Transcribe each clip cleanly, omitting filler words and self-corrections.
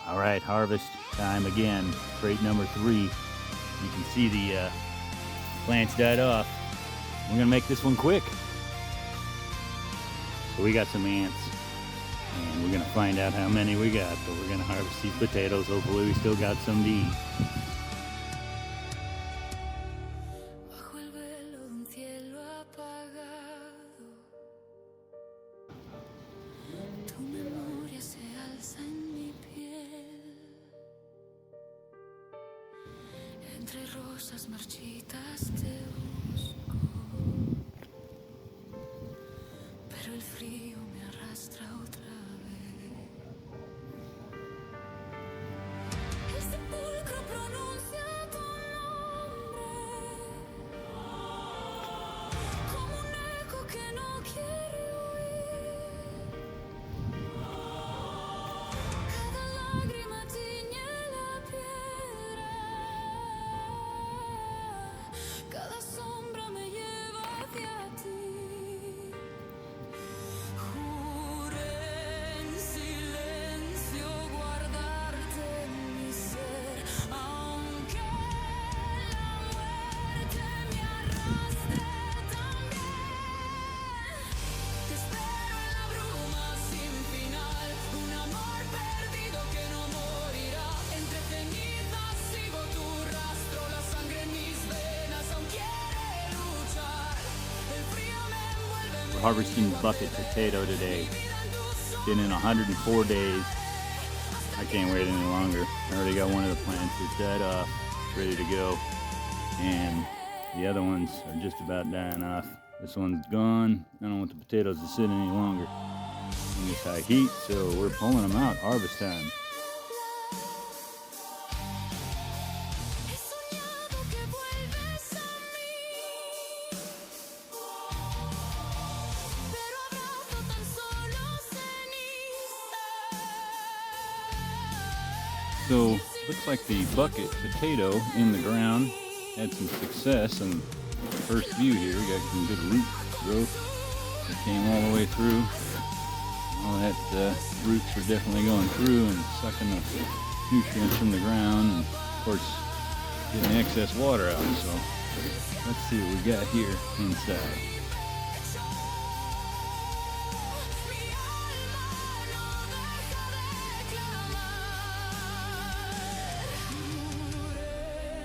All right, harvest time again. Crate number 3. You can see the plants died off. We're gonna make this one quick. So we got some ants, and we're gonna find out how many we got. But we're gonna harvest these potatoes. Hopefully we still got some to eat. Bajo el velo de un cielo apagado, tu memoria se alza en mi piel. Entre rosas marchitas te busco, pero el frío me arrastra otra vez. El sepulcro pronuncia tu nombre, como un eco que no quiere huir. Cada lágrima tiñe la piedra, cada sombra me lleva hacia ti. Juré en silencio guardarte en mi ser, aunque la muerte me arrastre también. Te espero en la bruma sin final, un amor perdido que no morirá. Entre cenizas sigo tu rastro, la sangre en mis venas aún quiere luchar. El frío me envuelve. We're harvesting bucket potato today. Been in 104 days. I can't wait any longer. I already got one of the plants that's died off. It's ready to go. And the other ones are just about dying off. This one's gone. I don't want the potatoes to sit any longer in this high heat, so we're pulling them out. Harvest time. He soñado que vuelves a mí, pero abrazo tan solo ceniza. So, looks like the bucket potato in the ground had some success in the first view here. We got some good root growth that came all the way through. All that roots were definitely going through and sucking the nutrients from the ground, and of course getting excess water out. So let's see what we got here inside. Mi alma no deja de clamar. Juré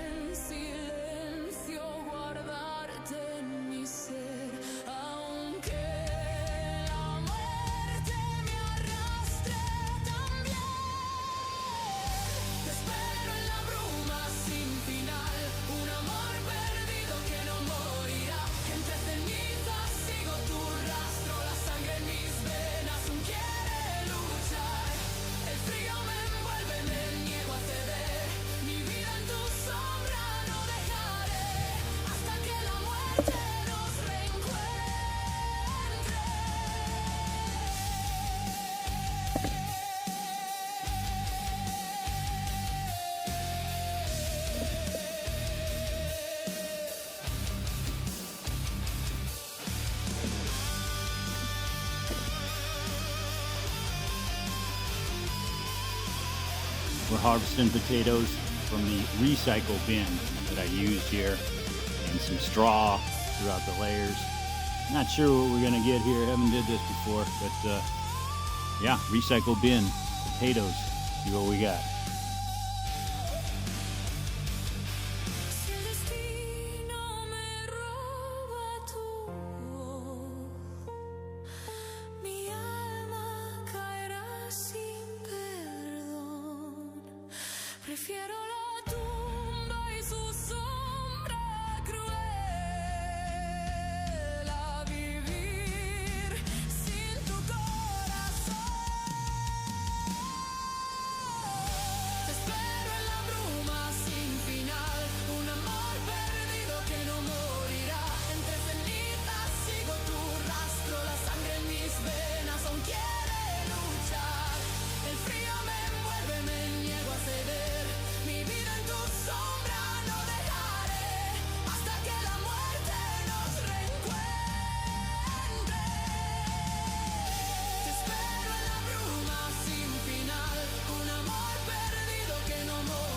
en silencio guardarte en mi ser, aunque la muerte me arrastre también. Te espero en la bruma sin final, un amor perdido que no morirá. Entre cenizas sigo tu rastro, la sangre en mis venas aún quiere luchar. El frío me envuelve, me niego a ceder. Mi vida en tu sombra no dejaré, hasta que la muerte nos reencuentre. We're harvesting potatoes from the recycle bin that I used here, and some straw throughout the layers. Not sure what we're gonna get here. Haven't did this before, but yeah, recycle bin potatoes. See what we got. Si el destino me roba tu voz, mi alma caerá sin perdón. Prefiero la